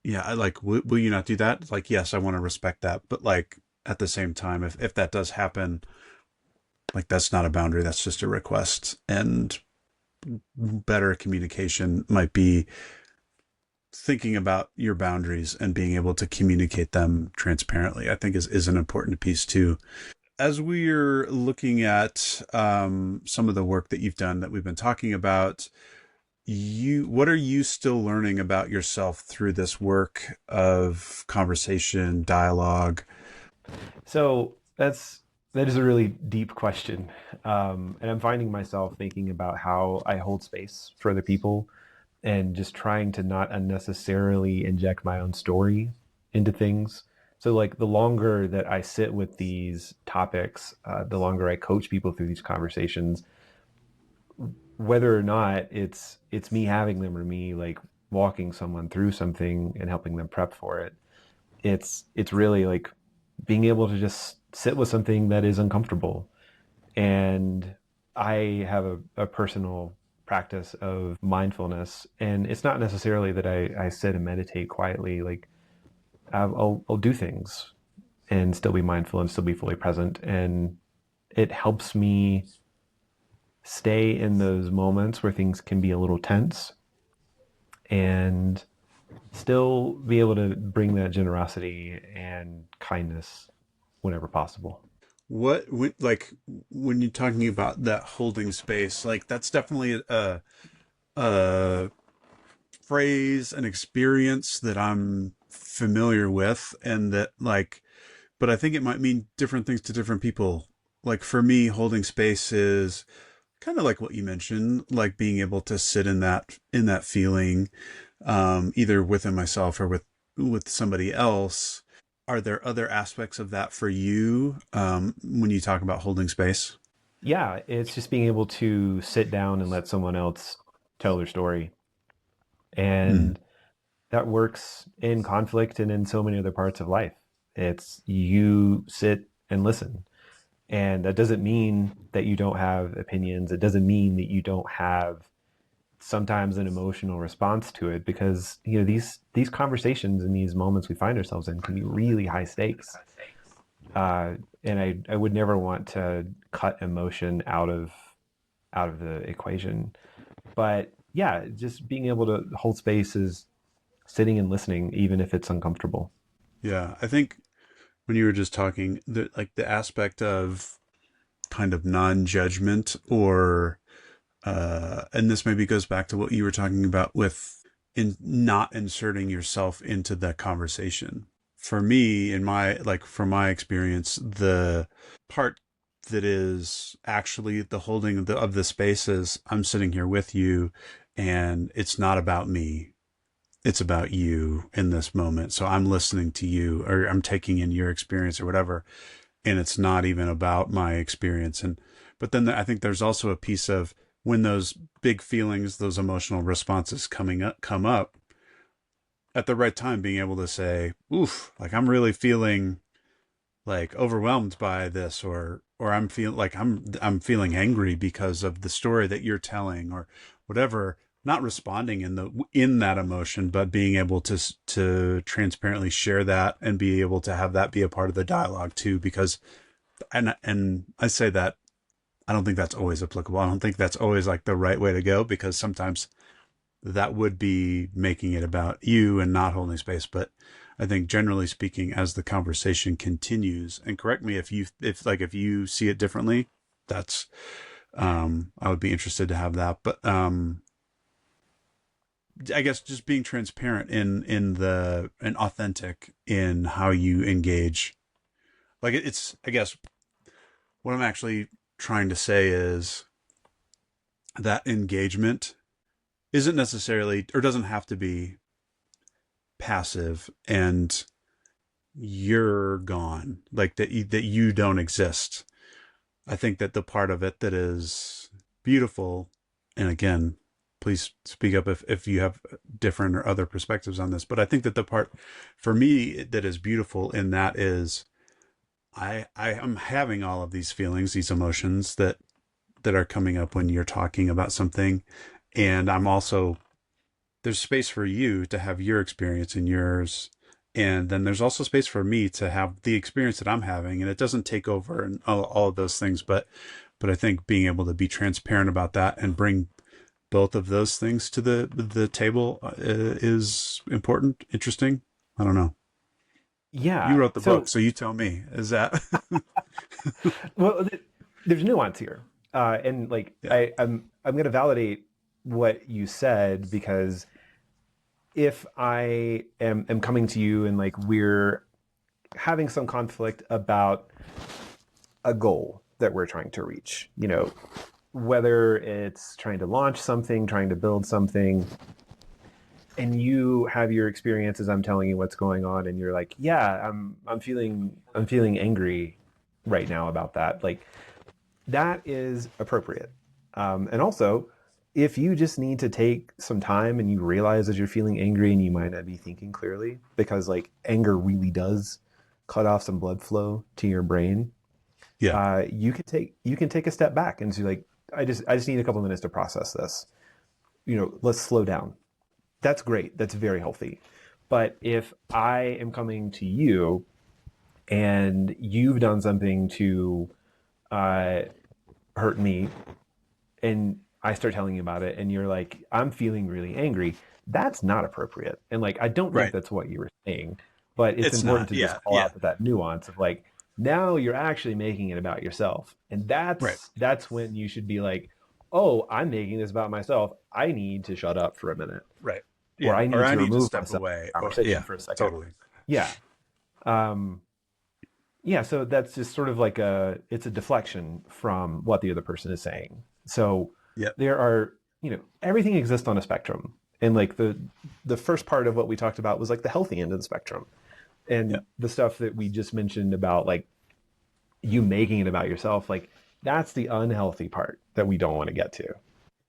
yeah, like, will you not do that? Like, yes, I want to respect that. But like, at the same time, if that does happen, like, that's not a boundary. That's just a request. And better communication might be thinking about your boundaries and being able to communicate them transparently, I think is an important piece too. As we're looking at some of the work that you've done that we've been talking about, what are you still learning about yourself through this work of conversation, dialogue? So that is a really deep question, and I'm finding myself thinking about how I hold space for other people, and just trying to not unnecessarily inject my own story into things. So, like, the longer that I sit with these topics, the longer I coach people through these conversations, whether or not it's me having them or me like walking someone through something and helping them prep for it. It's really like being able to just sit with something that is uncomfortable. And I have a personal practice of mindfulness, and it's not necessarily that I sit and meditate quietly. Like I'll do things and still be mindful and still be fully present, and it helps me stay in those moments where things can be a little tense and still be able to bring that generosity and kindness whenever possible. Like when you're talking about that holding space, like that's definitely a phrase, an experience that I'm familiar with, and that like, but I think it might mean different things to different people. Like for me, holding space is kind of like what you mentioned, like being able to sit in that feeling, either within myself or with somebody else. Are there other aspects of that for you when you talk about holding space? Yeah, it's just being able to sit down and let someone else tell their story. Mm. And that works in conflict and in so many other parts of life. It's you sit and listen. And that doesn't mean that you don't have opinions. It doesn't mean that you don't have sometimes an emotional response to it, because these conversations and these moments we find ourselves in can be really high stakes. And I would never want to cut emotion out of the equation. But yeah, just being able to hold space is sitting and listening, even if it's uncomfortable. Yeah, I think when you were just talking, the aspect of kind of non-judgment, or and this maybe goes back to what you were talking about with in not inserting yourself into the conversation. For me, in my like from my experience, the part that is actually the holding of the spaces, I'm sitting here with you, and it's not about me. It's about you in this moment. So I'm listening to you, or I'm taking in your experience or whatever, and it's not even about my experience. And but then I think there's also a piece of when those big feelings, those emotional responses come up at the right time, being able to say, oof, like I'm really feeling like overwhelmed by this, or I'm feeling like I'm feeling angry because of the story that you're telling, or whatever. Not responding in that emotion, but being able to transparently share that and be able to have that be a part of the dialogue too. Because and I say that I don't think that's always applicable. I don't think that's always like the right way to go, because sometimes that would be making it about you and not holding space. But I think generally speaking, as the conversation continues, and correct me if you see it differently, that's I would be interested to have that. But I guess just being transparent in the and authentic in how you engage. Like it's I guess what I'm actually trying to say is that engagement isn't necessarily or doesn't have to be passive and you're gone, like that you don't exist. I think that the part of it that is beautiful, and again, please speak up if you have different or other perspectives on this, but I think that the part for me that is beautiful in that is I am having all of these feelings, these emotions that are coming up when you're talking about something, and I'm also there's space for you to have your experience and yours, and then there's also space for me to have the experience that I'm having, and it doesn't take over and all of those things, but I think being able to be transparent about that and bring both of those things to the table is important, interesting. I don't know. You Yeah. wrote the book, So, so you tell me. Is that well, there's nuance here, and like yeah, I'm going to validate what you said, because if I am coming to you and like we're having some conflict about a goal that we're trying to reach, whether it's trying to launch something, trying to build something, and you have your experiences, I'm telling you what's going on, and you're like, yeah, I'm feeling angry right now about that. Like, that is appropriate. And also, if you just need to take some time and you realize that you're feeling angry and you might not be thinking clearly, because like anger really does cut off some blood flow to your brain, yeah, you can take a step back and say like, I just need a couple minutes to process this. Let's slow down. That's great. That's very healthy. But if I am coming to you and you've done something to uh, hurt me, and I start telling you about it, and you're like, I'm feeling really angry, that's not appropriate. And like, I don't think right. that's what you were saying, but it's It's important not. to just Yeah, call yeah, out that nuance of like, now you're actually making it about yourself. And right, that's when you should be like, oh, I'm making this about myself. I need to shut up for a minute, right. or Yeah, I or need I to need to remove step myself away. from the Or conversation yeah, for a second. totally. Yeah. Um, yeah. So that's just sort of like it's a deflection from what the other person is saying. So Yep, there are, everything exists on a spectrum. And like the first part of what we talked about was like the healthy end of the spectrum. And yep. the stuff that we just mentioned about like you making it about yourself, like that's the unhealthy part that we don't want to get to.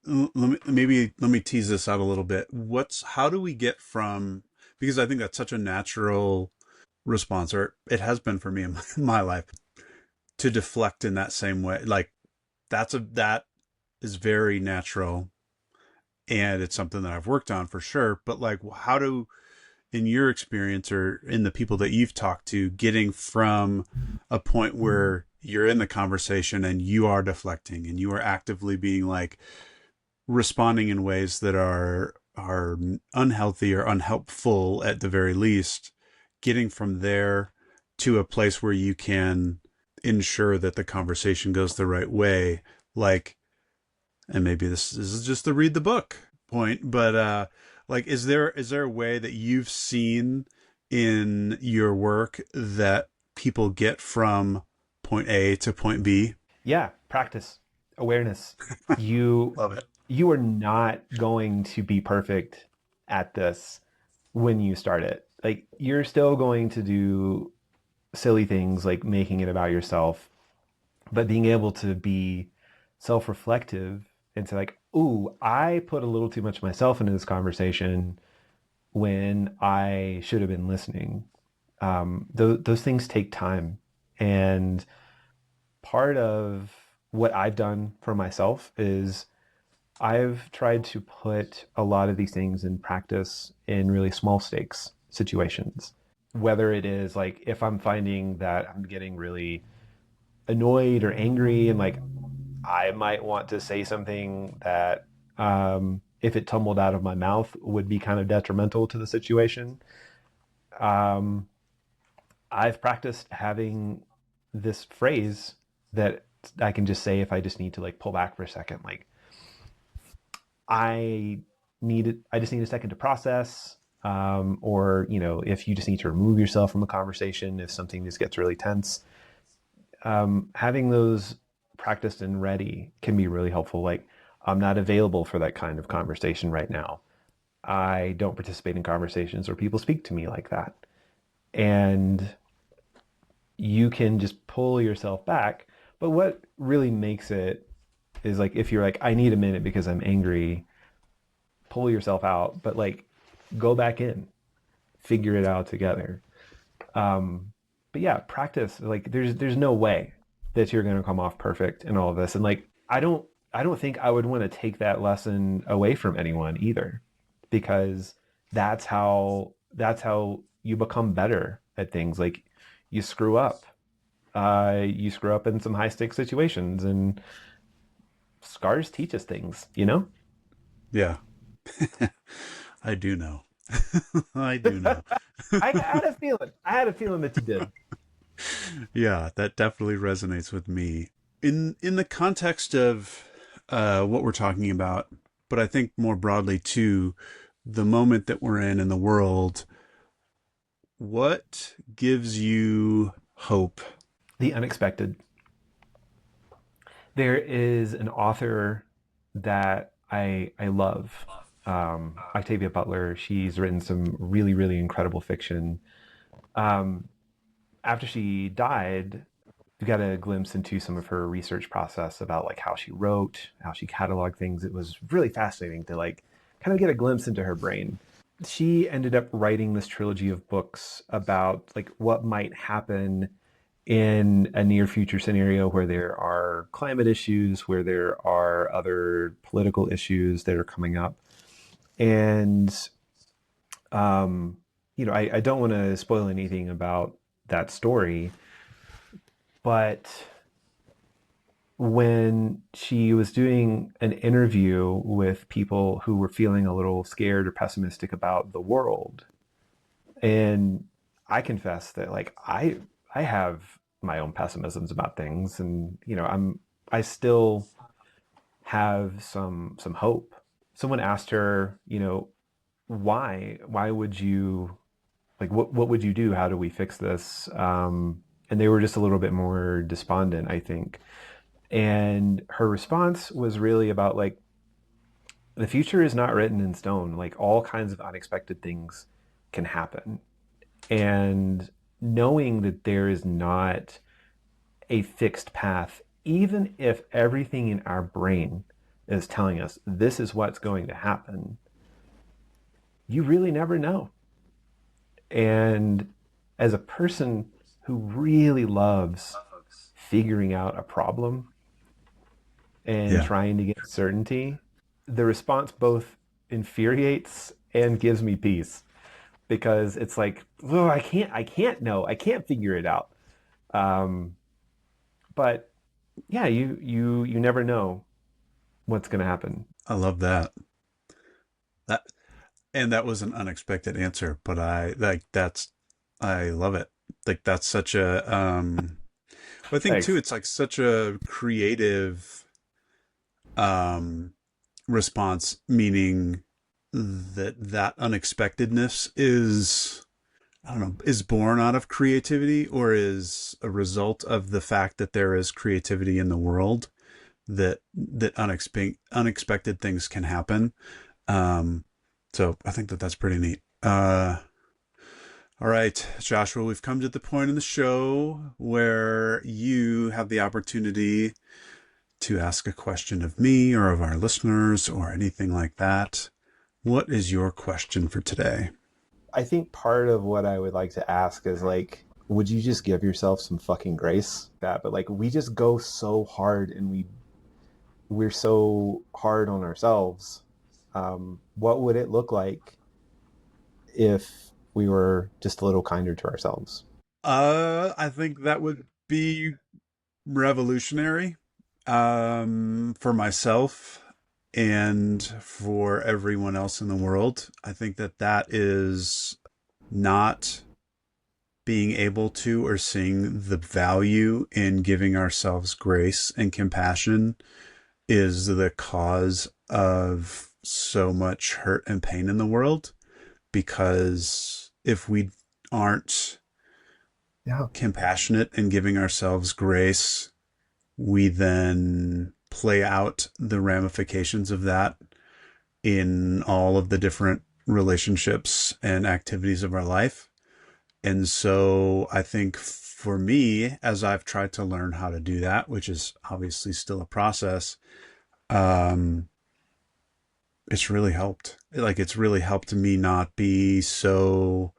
Let me tease this out a little bit. How do we get from, because I think that's such a natural response, or it has been for me in my life, to deflect in that same way. Like that is very natural, and it's something that I've worked on for sure. But like, how do, in your experience or in the people that you've talked to, getting from a point where you're in the conversation and you are deflecting and you are actively being like responding in ways that are unhealthy or unhelpful at the very least, getting from there to a place where you can ensure that the conversation goes the right way, like, and maybe this is just the read the book point, but like, is there a way that you've seen in your work that people get from point A to point B? Yeah. Practice, awareness. You, Love it. you are not going to be perfect at this when you start it. Like you're still going to do silly things like making it about yourself, but being able to be self-reflective and say like, "Ooh, I put a little too much of myself into this conversation when I should have been listening." Those things take time, and part of what I've done for myself is I've tried to put a lot of these things in practice in really small stakes situations. Whether it is like if I'm finding that I'm getting really annoyed or angry, and like I might want to say something that, if it tumbled out of my mouth, would be kind of detrimental to the situation. Um, I've practiced having this phrase that I can just say if I just need to like pull back for a second, like I I just need a second to process. Or if you just need to remove yourself from a conversation, if something just gets really tense, having those practiced and ready can be really helpful. Like, I'm not available for that kind of conversation right now. I don't participate in conversations where people speak to me like that. And you can just pull yourself back. But what really makes it is like if you're like, I need a minute because I'm angry, pull yourself out, but like go back in, figure it out together. But yeah, practice. Like there's no way that you're gonna come off perfect in all of this. And like I don't think I would want to take that lesson away from anyone either, because that's how you become better at things. Like you screw up. You screw up in some high stakes situations, and scars teach us things, you know? Yeah. I do know. I do know. I had a feeling. I had a feeling that you did. Yeah, that definitely resonates with me. In the context of what we're talking about, but I think more broadly too, the moment that we're in the world, what gives you hope? The unexpected. There is an author that I love, Octavia Butler. She's written some really, really incredible fiction. Um, After she died, we got a glimpse into some of her research process about like how she wrote, how she cataloged things. It was really fascinating to like kind of get a glimpse into her brain. She ended up writing this trilogy of books about like what might happen in a near future scenario where there are climate issues, where there are other political issues that are coming up. And, um, I don't want to spoil anything about that story, but when she was doing an interview with people who were feeling a little scared or pessimistic about the world, and I confess that like I have my own pessimisms about things, and I still have some hope. Someone asked her, why would you like what would you do? How do we fix this? And they were just a little bit more despondent, I think. And her response was really about like the future is not written in stone. Like all kinds of unexpected things can happen. And knowing that there is not a fixed path, even if everything in our brain is telling us this is what's going to happen, you really never know. And as a person who really loves figuring out a problem and Yeah, trying to get certainty, the response both infuriates and gives me peace because it's like, oh, I can't know, I can't figure it out. Um, but yeah, you never know what's going to happen. I love that. That and that was an unexpected answer, but I love it. Like that's such a I think too Thanks. it's like such a creative um response, meaning that unexpectedness is, I don't know, is born out of creativity or is a result of the fact that there is creativity in the world, that unexpected things can happen. Um, so I think that that's pretty neat. All right, Joshua, we've come to the point in the show where you have the opportunity to ask a question of me or of our listeners or anything like that. What is your question for today? I think part of what I would like to ask is like, would you just give yourself some fucking grace? That, but like, we just go so hard and we're so hard on ourselves. What would it look like if we were just a little kinder to ourselves? I think that would be revolutionary, for myself and for everyone else in the world. I think that that is not being able to or seeing the value in giving ourselves grace and compassion is the cause of so much hurt and pain in the world. Because if we aren't Yeah. compassionate and giving ourselves grace, we then play out the ramifications of that in all of the different relationships and activities of our life. And so I think for me, as I've tried to learn how to do that, which is obviously still a process, um, it's really helped. Like, it's really helped me not be so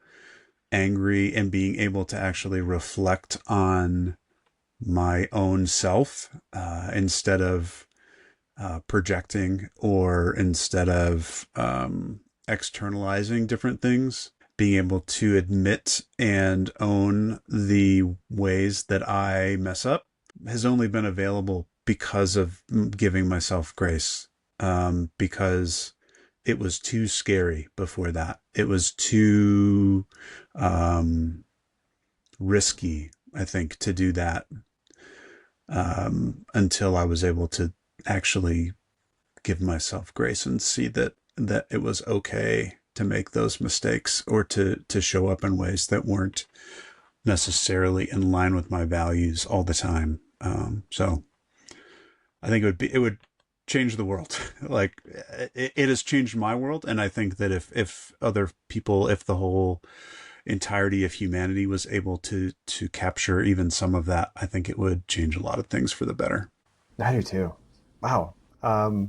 angry and being able to actually reflect on my own self instead of projecting, or instead of externalizing different things. Being able to admit and own the ways that I mess up has only been available because of giving myself grace. Because it was too scary before that. It was too risky, I think, to do that until I was able to actually give myself grace and see that it was okay to make those mistakes, or to show up in ways that weren't necessarily in line with my values all the time. So I think it would change the world. Like, it has changed my world, and I think that if other people, if the whole entirety of humanity was able to capture even some of that, I think it would change a lot of things for the better. I do too. Wow. I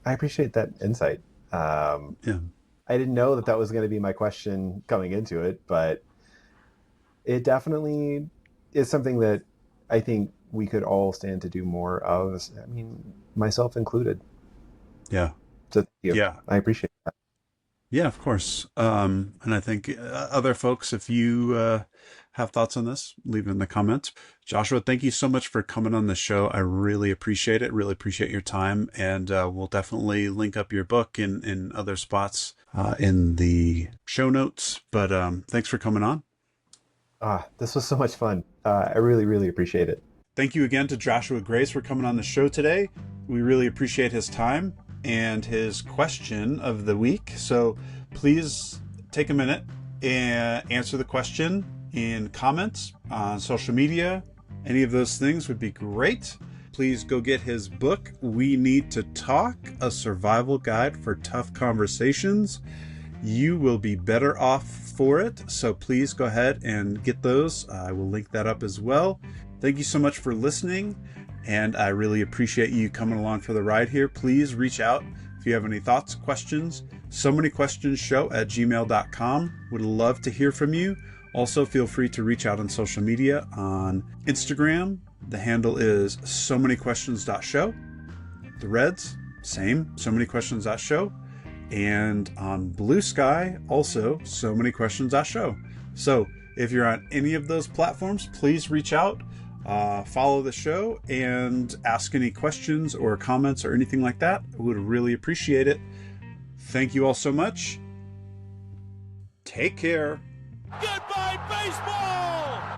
appreciate that insight. Yeah. I didn't know that that was going to be my question coming into it, but it definitely is something that I think we could all stand to do more of. I mean, myself included. Yeah. So thank you. Yeah. I appreciate that. Yeah, of course. And I think other folks, if you have thoughts on this, leave it in the comments. Joshua, thank you so much for coming on the show. I really appreciate it. Really appreciate your time. And we'll definitely link up your book in other spots in the show notes. But thanks for coming on. This was so much fun. I really, really appreciate it. Thank you again to Joshua Grace for coming on the show today. We really appreciate his time and his question of the week. So please take a minute and answer the question in comments on social media. Any of those things would be great. Please go get his book, We Need to Talk, a survival guide for tough conversations. You will be better off for it. So please go ahead and get those. I will link that up as well. Thank you so much for listening, and I really appreciate you coming along for the ride here. Please reach out if you have any thoughts, questions. So many questions show@gmail.com. Would love to hear from you. Also, feel free to reach out on social media. On Instagram, the handle is so many questions.show. Threads, same, so many questions.show. And on Blue Sky, also so many questions.show. So if you're on any of those platforms, please reach out, follow the show, and ask any questions or comments or anything like that. I would really appreciate it. Thank you all so much. Take care. Goodbye, baseball!